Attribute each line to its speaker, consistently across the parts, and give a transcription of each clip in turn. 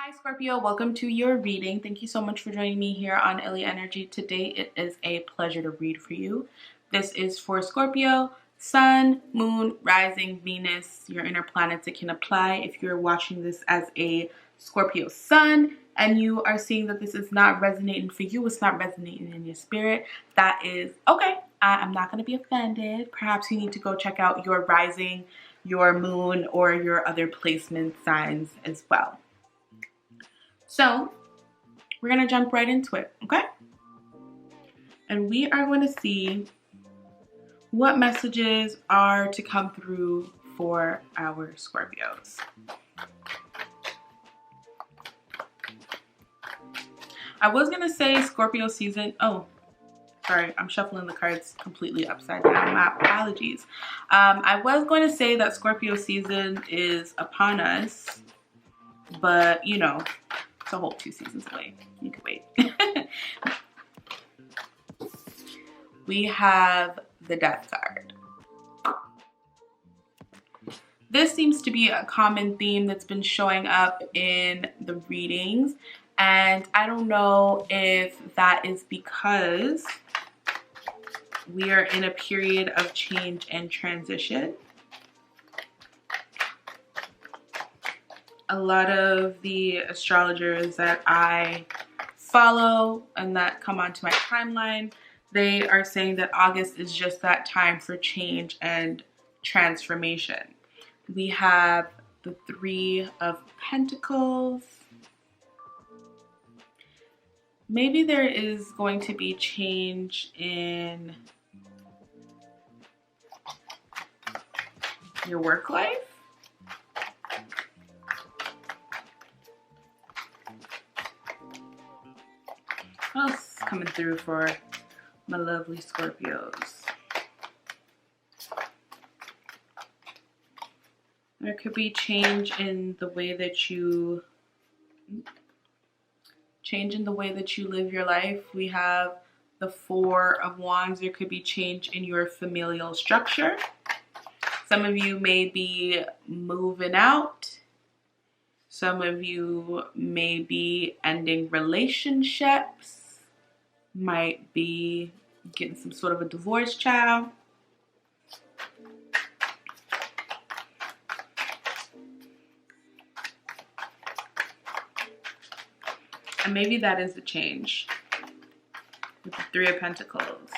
Speaker 1: Hi Scorpio, welcome to your reading. Thank you so much for joining me here on Illy Energy. Today it is a pleasure to read for you. This is for Scorpio, Sun, Moon, Rising, Venus, your inner planets. It can apply if you're watching this as a Scorpio Sun and you are seeing that this is not resonating for you, it's not resonating in your spirit. That is okay. I'm not going to be offended. Perhaps you need to go check out your rising, your moon, or your other placement signs as well. So we're going to jump right into it, okay? And we are going to see what messages are to come through for our Scorpios. I was going to say Scorpio season. Oh, sorry. I'm shuffling the cards completely upside down. My apologies. I was going to say that Scorpio season is upon us, but you know, a whole 2 seasons away. You can wait. We have the Death card. This seems to be a common theme that's been showing up in the readings, and I don't know if that is because we are in a period of change and transition. A lot of the astrologers that I follow and that come onto my timeline, they are saying that August is just that time for change and transformation. We have the 3 of Pentacles. Maybe there is going to be change in your work life. What else is coming through for my lovely Scorpios? There could be change in the way that you live your life. We have the 4 of Wands. There could be change in your familial structure. Some of you may be moving out. Some of you may be ending relationships. Might be getting some sort of a divorce child. And maybe that is the change with the 3 of Pentacles.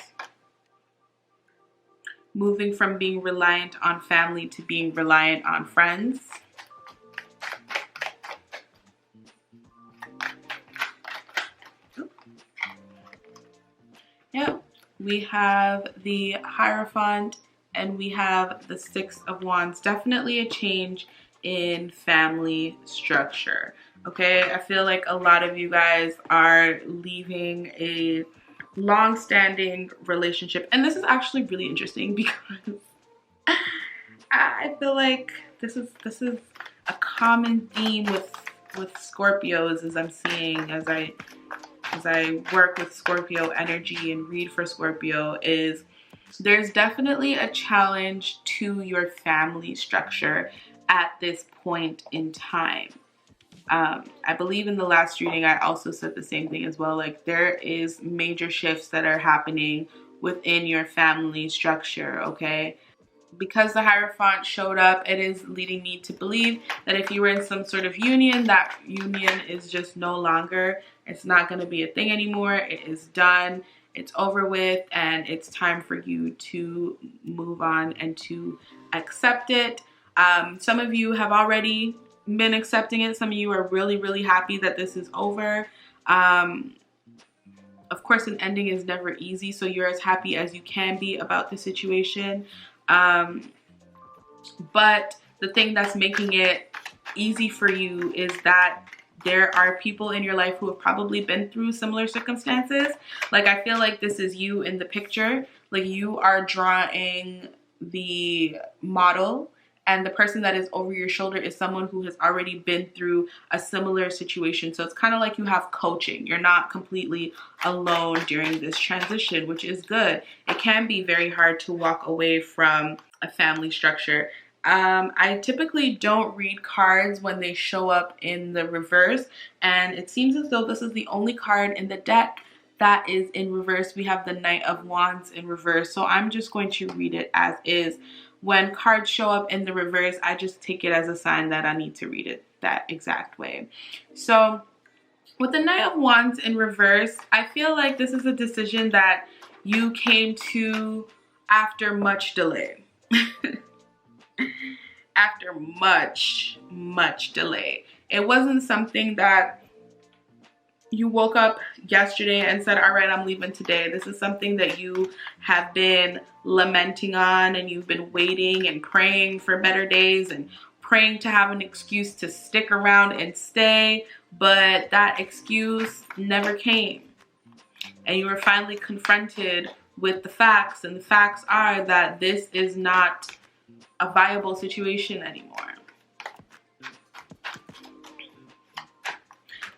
Speaker 1: Moving from being reliant on family to being reliant on friends. Yep, we have the Hierophant and we have the 6 of Wands. Definitely a change in family structure. Okay, I feel like a lot of you guys are leaving a long-standing relationship, and this is actually really interesting because I feel like this is a common theme with Scorpios, as I'm seeing as I work with Scorpio energy and read for Scorpio, is there's definitely a challenge to your family structure at this point in time. I believe in the last reading I also said the same thing as well. Like, there is major shifts that are happening within your family structure, okay? Because the Hierophant showed up, it is leading me to believe that if you were in some sort of union, that union is just no longer, it's not going to be a thing anymore. It is done, it's over with, and it's time for you to move on and to accept it. Some of you have already been accepting it. Some of you are really, really happy that this is over. Of course, an ending is never easy, so you're as happy as you can be about the situation. But the thing that's making it easy for you is that there are people in your life who have probably been through similar circumstances. Like, I feel like this is you in the picture. Like, you are drawing the model, and the person that is over your shoulder is someone who has already been through a similar situation. So it's kind of like you have coaching. You're not completely alone during this transition, which is good. It can be very hard to walk away from a family structure I typically don't read cards when they show up in the reverse, and it seems as though this is the only card in the deck that is in reverse. We have the Knight of Wands in reverse, so I'm just going to read it as is. When cards show up in the reverse, I just take it as a sign that I need to read it that exact way. So with the Knight of Wands in reverse, I feel like this is a decision that you came to after much delay. After much delay. It wasn't something that you woke up yesterday and said, all right, I'm leaving today. This is something that you have been lamenting on, and you've been waiting and praying for better days and praying to have an excuse to stick around and stay, but that excuse never came. And you were finally confronted with the facts, and the facts are that this is not a viable situation anymore.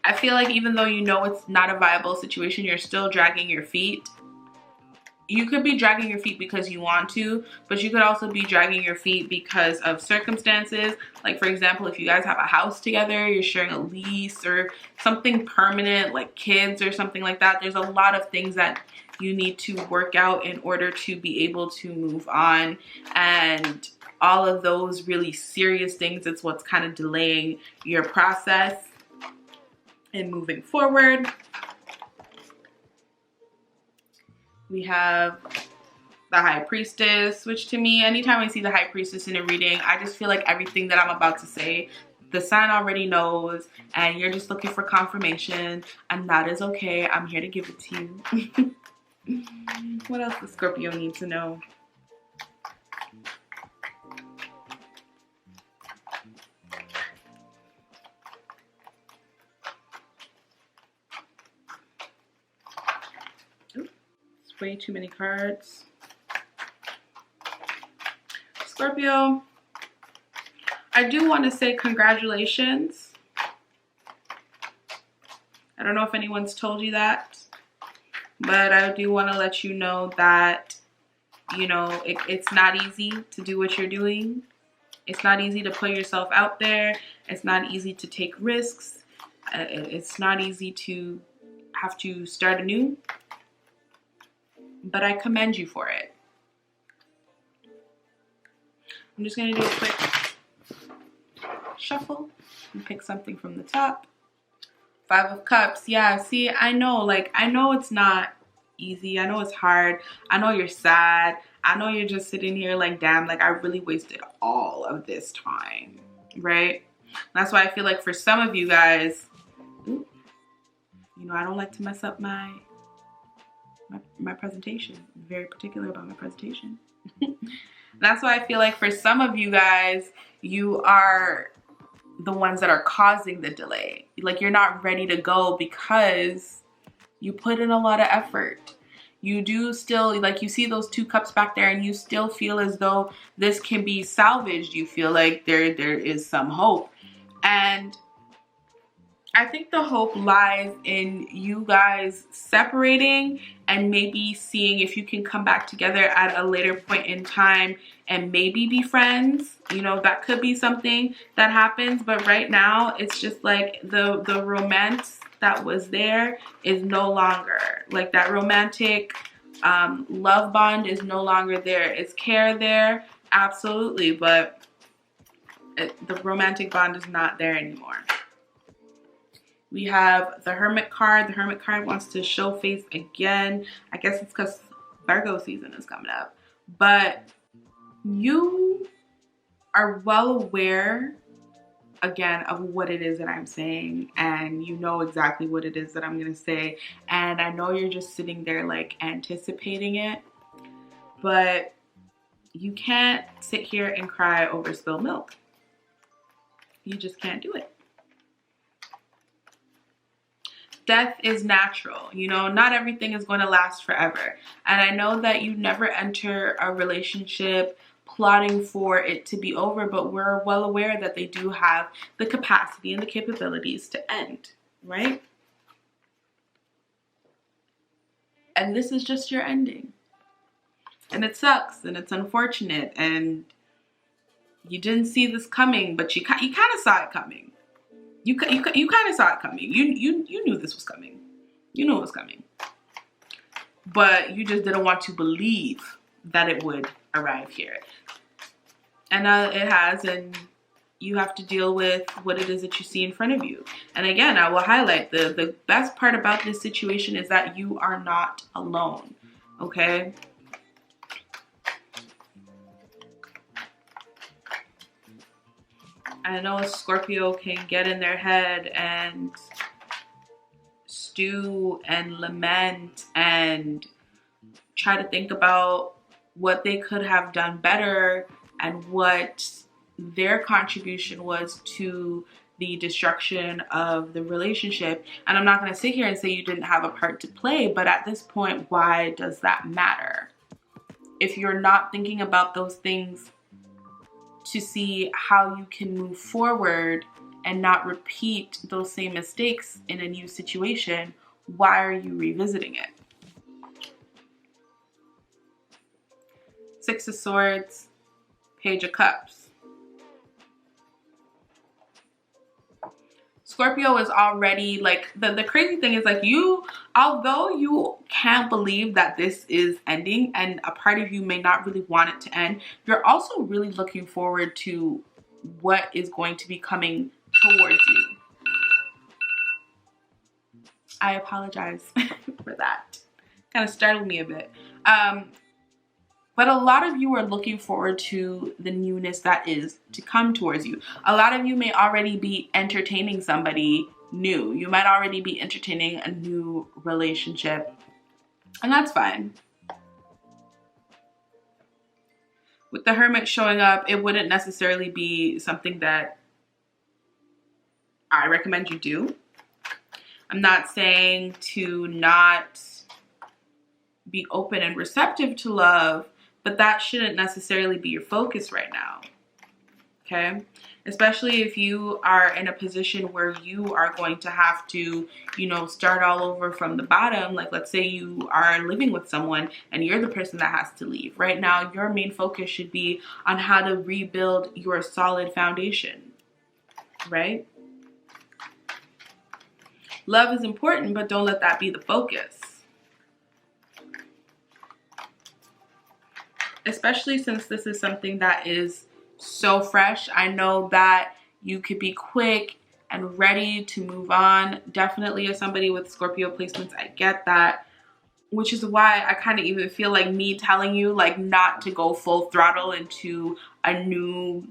Speaker 1: I feel like even though you know it's not a viable situation, you're still dragging your feet. You could be dragging your feet because you want to, but you could also be dragging your feet because of circumstances. Like, for example, if you guys have a house together, you're sharing a lease or something permanent like kids or something like that. There's a lot of things that you need to work out in order to be able to move on. And all of those really serious things, it's what's kind of delaying your process and moving forward. We have the High Priestess, which to me, anytime I see the High Priestess in a reading, I just feel like everything that I'm about to say, the sign already knows, and you're just looking for confirmation, and that is okay. I'm here to give it to you. What else does Scorpio need to know? Way too many cards. Scorpio, I do want to say congratulations. I don't know if anyone's told you that, but I do want to let you know that, you know, it's not easy to do what you're doing. It's not easy to put yourself out there. It's not easy to take risks. It's not easy to have to start anew. But I commend you for it. I'm just going to do a quick shuffle and pick something from the top. 5 of Cups. Yeah, see, I know it's not easy. I know it's hard. I know you're sad. I know you're just sitting here like, damn, like I really wasted all of this time, right? That's why I feel like for some of you guys, you know, I don't like to mess up my presentation. I'm very particular about my presentation. That's why I feel like for some of you guys, you are the ones that are causing the delay. Like you're not ready to go because you put in a lot of effort. You do still, like you see those 2 cups back there and you still feel as though this can be salvaged. You feel like there is some hope. And I think the hope lies in you guys separating and maybe seeing if you can come back together at a later point in time and maybe be friends. You know, that could be something that happens. But right now, it's just like the romance that was there is no longer. Like that romantic love bond is no longer there. Is care there? Absolutely. But the romantic bond is not there anymore. We have the Hermit card. The Hermit card wants to show face again. I guess it's because Virgo season is coming up. But you are well aware, again, of what it is that I'm saying. And you know exactly what it is that I'm going to say. And I know you're just sitting there like anticipating it. But you can't sit here and cry over spilled milk. You just can't do it. Death is natural, you know, not everything is going to last forever. And I know that you never enter a relationship plotting for it to be over, but we're well aware that they do have the capacity and the capabilities to end, right? And this is just your ending. And it sucks and it's unfortunate and You didn't see this coming, but you kind of saw it coming. You kind of saw it coming. You knew this was coming. You knew it was coming. But you just didn't want to believe that it would arrive here. And it has, and you have to deal with what it is that you see in front of you. And again, I will highlight the best part about this situation is that you are not alone, okay? I know a Scorpio can get in their head and stew and lament and try to think about what they could have done better and what their contribution was to the destruction of the relationship. And I'm not going to sit here and say you didn't have a part to play, but at this point, why does that matter? If you're not thinking about those things to see how you can move forward and not repeat those same mistakes in a new situation, why are you revisiting it? Six of Swords, Page of Cups. Scorpio is already like, the crazy thing is like although you can't believe that this is ending and a part of you may not really want it to end, you're also really looking forward to what is going to be coming towards you. I apologize for that. Kind of startled me a bit. But a lot of you are looking forward to the newness that is to come towards you. A lot of you may already be entertaining somebody new. You might already be entertaining a new relationship, and that's fine. With the Hermit showing up, it wouldn't necessarily be something that I recommend you do. I'm not saying to not be open and receptive to love, but that shouldn't necessarily be your focus right now, okay? Especially if you are in a position where you are going to have to, you know, start all over from the bottom. Like, let's say you are living with someone and you're the person that has to leave. Right now, your main focus should be on how to rebuild your solid foundation, right? Love is important, but don't let that be the focus. Especially since this is something that is so fresh. I know that you could be quick and ready to move on. Definitely as somebody with Scorpio placements, I get that. Which is why I kind of even feel like me telling you like not to go full throttle into a new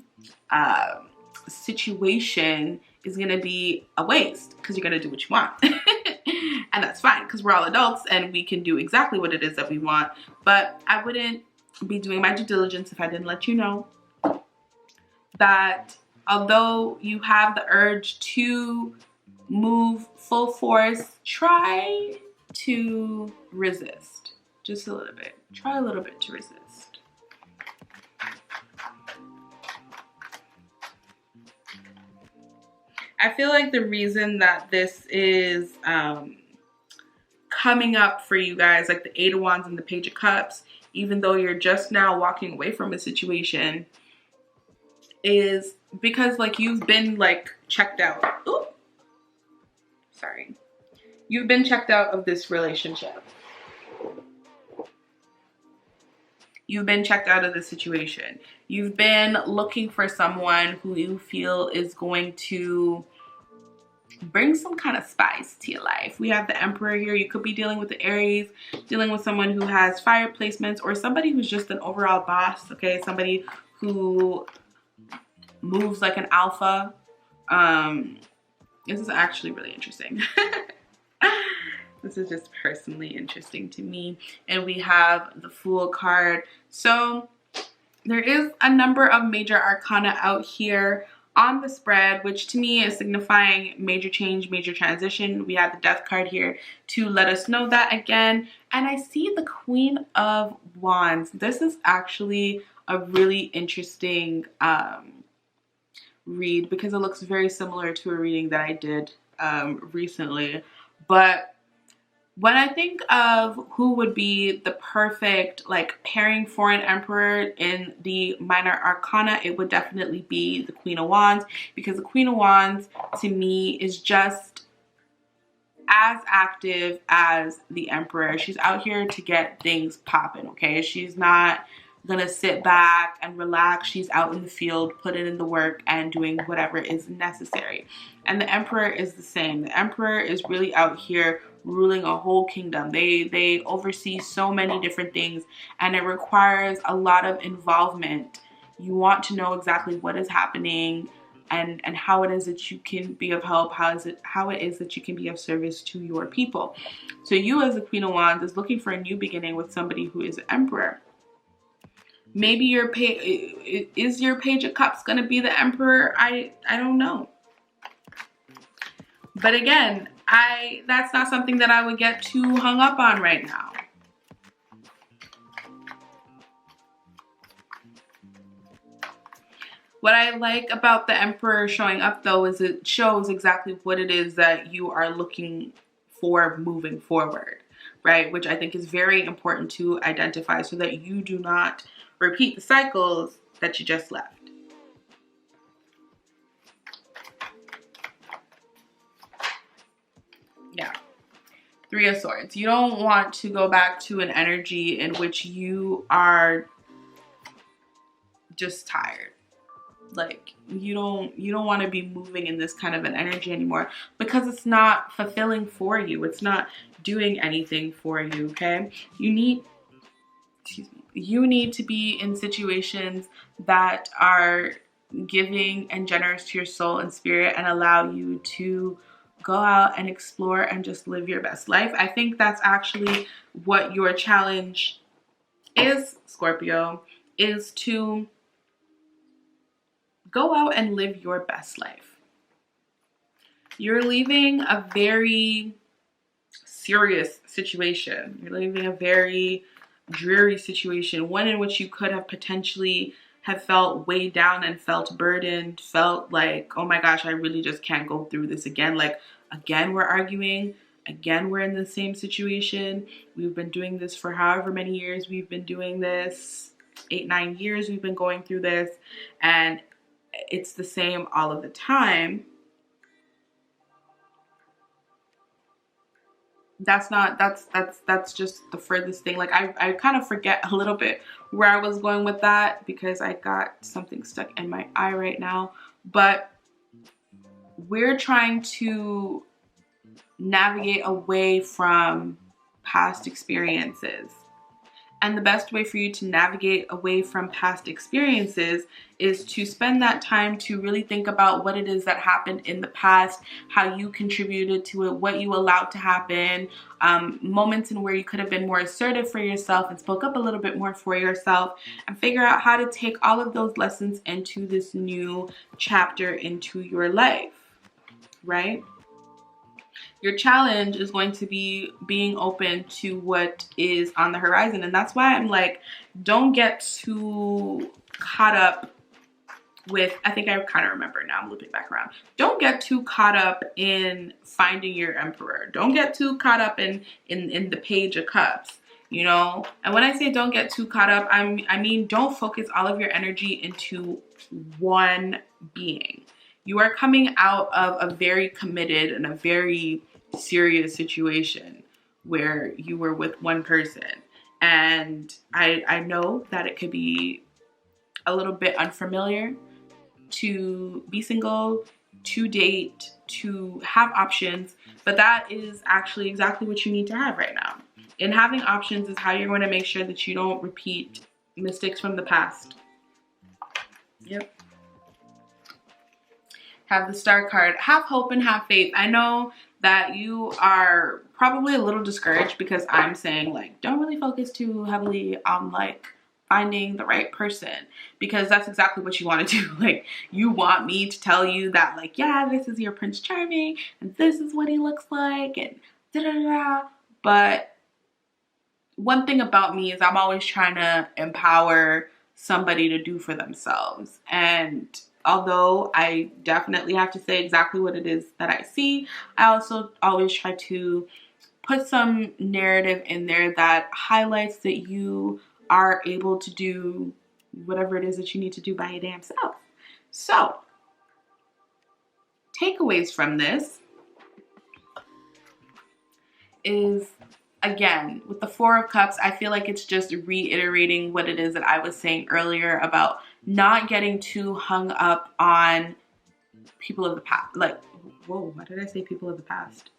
Speaker 1: situation is going to be a waste because you're going to do what you want. And that's fine because we're all adults and we can do exactly what it is that we want. But I wouldn't be doing my due diligence if I didn't let you know that although you have the urge to move full force, try to resist just a little bit. Try a little bit to resist. I feel like the reason that this is coming up for you guys, like the Eight of Wands and the Page of Cups, even though you're just now walking away from a situation, is because like you've been like checked out. Ooh, sorry. You've been checked out of this relationship. You've been checked out of the situation. You've been looking for someone who you feel is going to bring some kind of spice to your life. We have the Emperor here. You could be dealing with the Aries, dealing with someone who has fire placements, or somebody who's just an overall boss, okay? Somebody who moves like an alpha. This is actually really interesting. This is just personally interesting to me. And we have the Fool card. So there is a number of major arcana out here on the spread, which to me is signifying major change, major transition. We have the Death card here to let us know that again. And I see the Queen of Wands. This is actually a really interesting read because it looks very similar to a reading that I did recently. But When I think of who would be the perfect like pairing for an emperor in the minor arcana, it would definitely be the Queen of Wands, because the Queen of Wands to me is just as active as the Emperor. She's out here to get things popping, okay? She's not gonna sit back and relax. She's out in the field, putting in the work and doing whatever is necessary. And the Emperor is the same. The Emperor is really out here ruling a whole kingdom. They oversee so many different things, and it requires a lot of involvement. You want to know exactly what is happening and how it is that you can be of help, how it is that you can be of service to your people. So you as the Queen of Wands is looking for a new beginning with somebody who is an Emperor. Maybe your Page of Cups going to be the Emperor? I don't know. But again, that's not something that I would get too hung up on right now. What I like about the Emperor showing up though is it shows exactly what it is that you are looking for moving forward, right? Which I think is very important to identify so that you do not repeat the cycles that you just left. Yeah. Three of Swords. You don't want to go back to an energy in which you are just tired. Like you don't want to be moving in this kind of an energy anymore because it's not fulfilling for you. It's not doing anything for you, okay? You need to be in situations that are giving and generous to your soul and spirit and allow you to go out and explore and just live your best life. I think that's actually what your challenge is, Scorpio, is to go out and live your best life. You're leaving a very serious situation. You're leaving a very dreary situation, one in which you could have potentially have felt weighed down and felt burdened, felt like, oh my gosh, I really just can't go through this again. Like, again, we're arguing. Again, we're in the same situation. We've been doing this for however many years we've been doing this. 8-9 years we've been going through this. And it's the same all of the time. That's just the furthest thing. Like I kind of forget a little bit where I was going with that because I got something stuck in my eye right now. But we're trying to navigate away from past experiences. And the best way for you to navigate away from past experiences is to spend that time to really think about what it is that happened in the past, how you contributed to it, what you allowed to happen, moments in where you could have been more assertive for yourself and spoke up a little bit more for yourself, and figure out how to take all of those lessons into this new chapter into your life, right? Your challenge is going to be being open to what is on the horizon. And that's why I'm like, don't get too caught up with, I think I kind of remember now, I'm looping back around. Don't get too caught up in finding your Emperor. Don't get too caught up in the Page of Cups, you know? And when I say don't get too caught up, I mean, don't focus all of your energy into one being. You are coming out of a very committed and a very serious situation where you were with one person. And I know that it could be a little bit unfamiliar to be single, to date, to have options, but that is actually exactly what you need to have right now. And having options is how you're going to make sure that you don't repeat mistakes from the past. Yep. Have the Star card. Have hope and have faith. I know that you are probably a little discouraged because I'm saying like, don't really focus too heavily on like finding the right person, because that's exactly what you want to do. Like, you want me to tell you that like, yeah, this is your Prince Charming and this is what he looks like and da da da. But one thing about me is I'm always trying to empower somebody to do for themselves. And although I definitely have to say exactly what it is that I see, I also always try to put some narrative in there that highlights that you are able to do whatever it is that you need to do by your damn self. So, takeaways from this is, again, with the Four of Cups, I feel like it's just reiterating what it is that I was saying earlier about not getting too hung up on people of the past. Like, whoa, why did I say people of the past?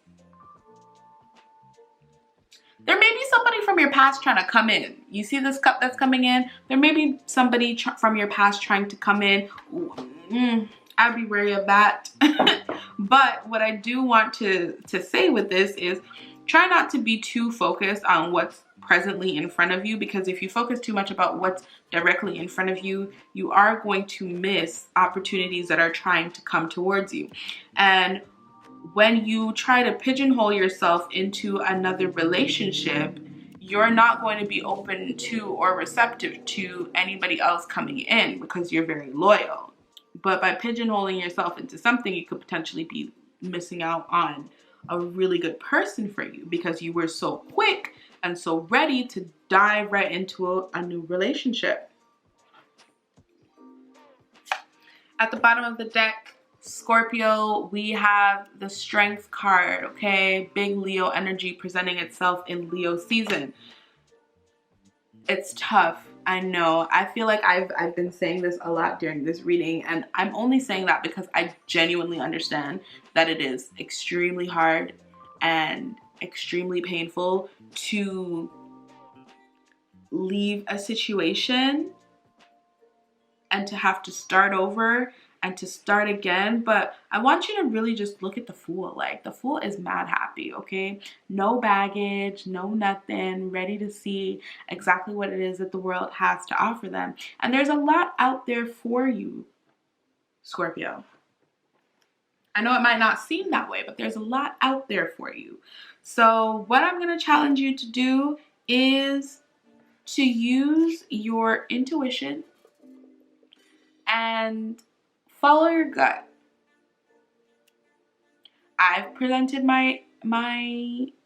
Speaker 1: There may be somebody from your past trying to come in. You see this cup that's coming in? There may be somebody from your past trying to come in. I'd be wary of that. But what I do want to say with this is try not to be too focused on what's presently in front of you, because if you focus too much about what's directly in front of you, you are going to miss opportunities that are trying to come towards you. And when you try to pigeonhole yourself into another relationship, you're not going to be open to or receptive to anybody else coming in because you're very loyal. But by pigeonholing yourself into something, you could potentially be missing out on a really good person for you because you were so quick and so ready to dive right into a new relationship. At the bottom of the deck, Scorpio, we have the Strength card, okay? Big Leo energy presenting itself in Leo season. It's tough, I know. I feel like I've been saying this a lot during this reading, and I'm only saying that because I genuinely understand that it is extremely hard and extremely painful to leave a situation and to have to start over and to start again. But I want you to really just look at the Fool. Like, the Fool is mad happy, okay? No baggage, no nothing, ready to see exactly what it is that the world has to offer them. And there's a lot out there for you, Scorpio. I know it might not seem that way, but there's a lot out there for you. So what I'm going to challenge you to do is to use your intuition and follow your gut. I've presented my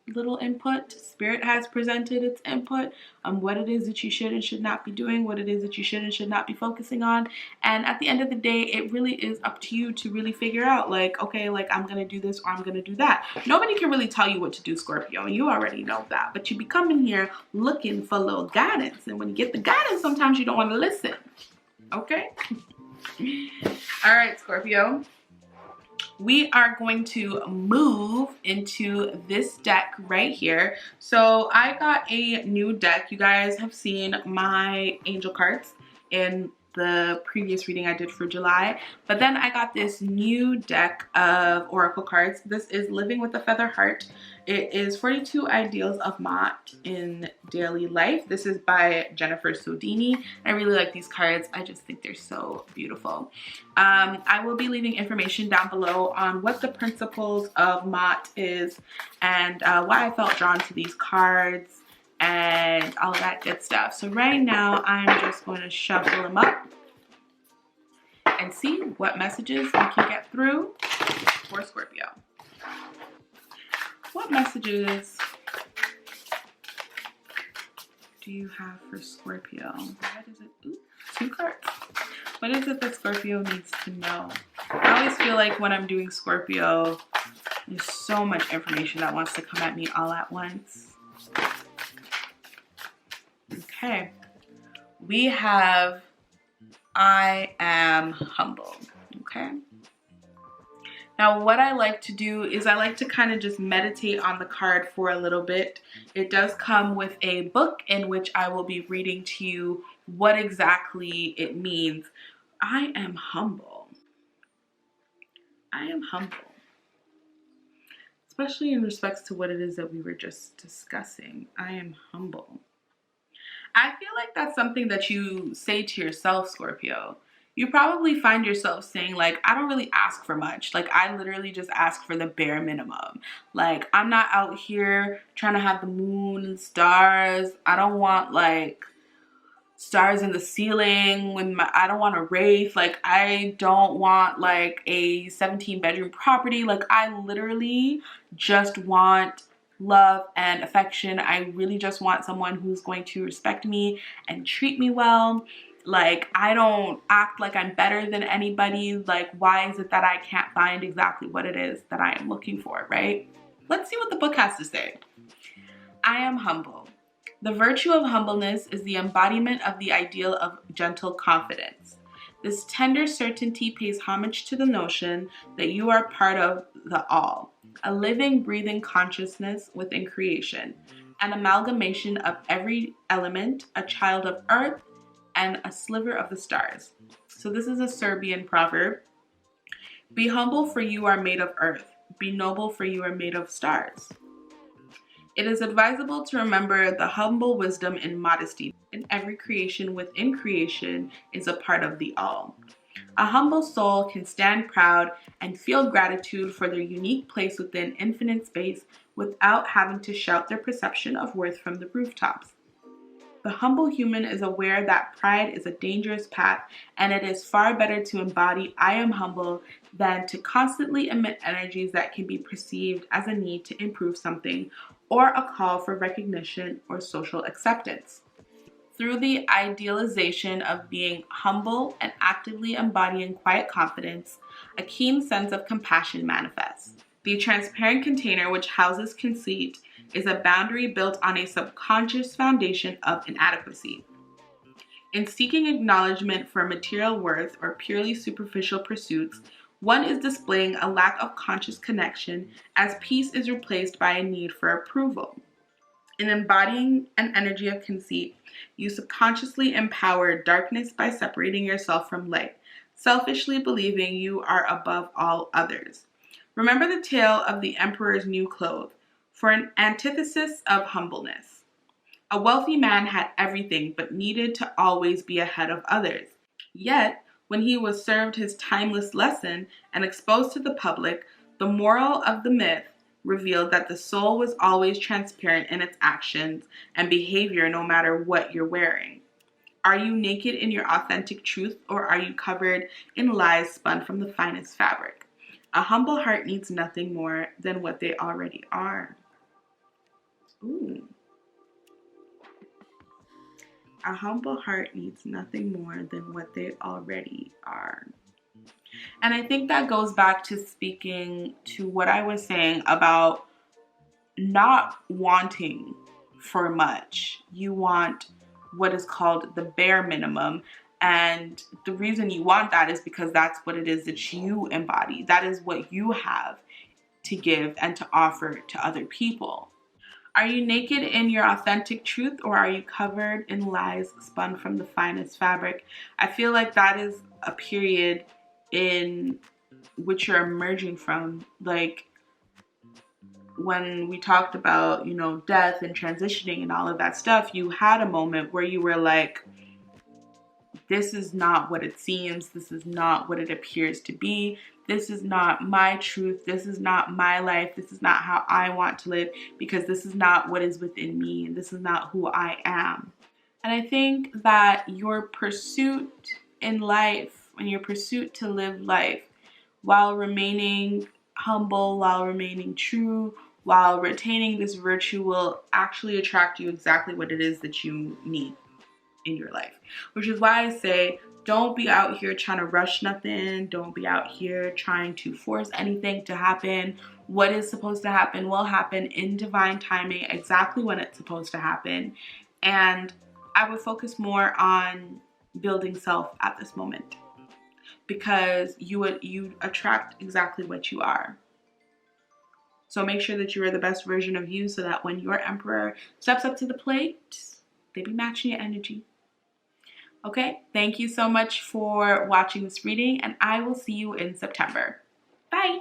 Speaker 1: little input. Spirit has presented its input on what it is that you should and should not be doing, what it is that you should and should not be focusing on. And at the end of the day, it really is up to you to really figure out, like, okay, like, I'm going to do this or I'm going to do that. Nobody can really tell you what to do, Scorpio, and you already know that. But you be coming here looking for a little guidance. And when you get the guidance, sometimes you don't want to listen. Okay? All right, Scorpio. We are going to move into this deck right here. So I got a new deck. You guys have seen my angel cards in the previous reading I did for July. But then I got this new deck of oracle cards. This is Living with a Feather Heart. It is 42 Ideals of Mott in Daily Life. This is by Jennifer Sodini. I really like these cards. I just think they're so beautiful. I will be leaving information down below on what the principles of Mott is and why I felt drawn to these cards and all that good stuff. So right now, I'm just going to shuffle them up and see what messages we can get through for Scorpio. What messages do you have for Scorpio? What is it? Ooh, 2 cards. What is it that Scorpio needs to know? I always feel like when I'm doing Scorpio, there's so much information that wants to come at me all at once. Okay. We have I am humble. Okay. Now, what I like to do is I like to kind of just meditate on the card for a little bit. It does come with a book in which I will be reading to you what exactly it means. I am humble. I am humble. Especially in respects to what it is that we were just discussing. I am humble. I feel like that's something that you say to yourself, Scorpio. You probably find yourself saying, like, I don't really ask for much. Like, I literally just ask for the bare minimum. Like, I'm not out here trying to have the moon and stars. I don't want, like, stars in the ceiling. I don't want a wraith. Like, I don't want, like, a 17-bedroom property. Like, I literally just want love and affection. I really just want someone who's going to respect me and treat me well. Like, I don't act like I'm better than anybody. Like, why is it that I can't find exactly what it is that I am looking for, right? Let's see what the book has to say. I am humble. The virtue of humbleness is the embodiment of the ideal of gentle confidence. This tender certainty pays homage to the notion that you are part of the all, a living, breathing consciousness within creation, an amalgamation of every element, a child of earth, and a sliver of the stars. So this is a Serbian proverb. Be humble, for you are made of earth. Be noble, for you are made of stars. It is advisable to remember the humble wisdom and modesty in every creation within creation is a part of the all. A humble soul can stand proud and feel gratitude for their unique place within infinite space without having to shout their perception of worth from the rooftops. The humble human is aware that pride is a dangerous path, and it is far better to embody I am humble than to constantly emit energies that can be perceived as a need to improve something or a call for recognition or social acceptance. Through the idealization of being humble and actively embodying quiet confidence, a keen sense of compassion manifests. The transparent container which houses conceit is a boundary built on a subconscious foundation of inadequacy. In seeking acknowledgement for material worth or purely superficial pursuits, one is displaying a lack of conscious connection as peace is replaced by a need for approval. In embodying an energy of conceit, you subconsciously empower darkness by separating yourself from light, selfishly believing you are above all others. Remember the tale of the emperor's new clothes for an antithesis of humbleness. A wealthy man had everything but needed to always be ahead of others. Yet, when he was served his timeless lesson and exposed to the public, the moral of the myth revealed that the soul was always transparent in its actions and behavior no matter what you're wearing. Are you naked in your authentic truth, or are you covered in lies spun from the finest fabric? A humble heart needs nothing more than what they already are. Ooh. A humble heart needs nothing more than what they already are. And I think that goes back to speaking to what I was saying about not wanting for much. You want what is called the bare minimum. And the reason you want that is because that's what it is that you embody. That is what you have to give and to offer to other people. Are you naked in your authentic truth, or are you covered in lies spun from the finest fabric? I feel like that is a period in which you're emerging from. Like, when we talked about, death and transitioning and all of that stuff, you had a moment where you were like, this is not what it seems. This is not what it appears to be. This is not my truth. This is not my life. This is not how I want to live, because this is not what is within me, and this is not who I am. And I think that your pursuit in life, and your pursuit to live life while remaining humble, while remaining true, while retaining this virtue, will actually attract you exactly what it is that you need in your life. Which is why I say, don't be out here trying to rush nothing. Don't be out here trying to force anything to happen. What is supposed to happen will happen in divine timing, exactly when it's supposed to happen. And I would focus more on building self at this moment, because you attract exactly what you are. So make sure that you are the best version of you, so that when your emperor steps up to the plate, they be matching your energy. Okay, thank you so much for watching this reading, and I will see you in September. Bye.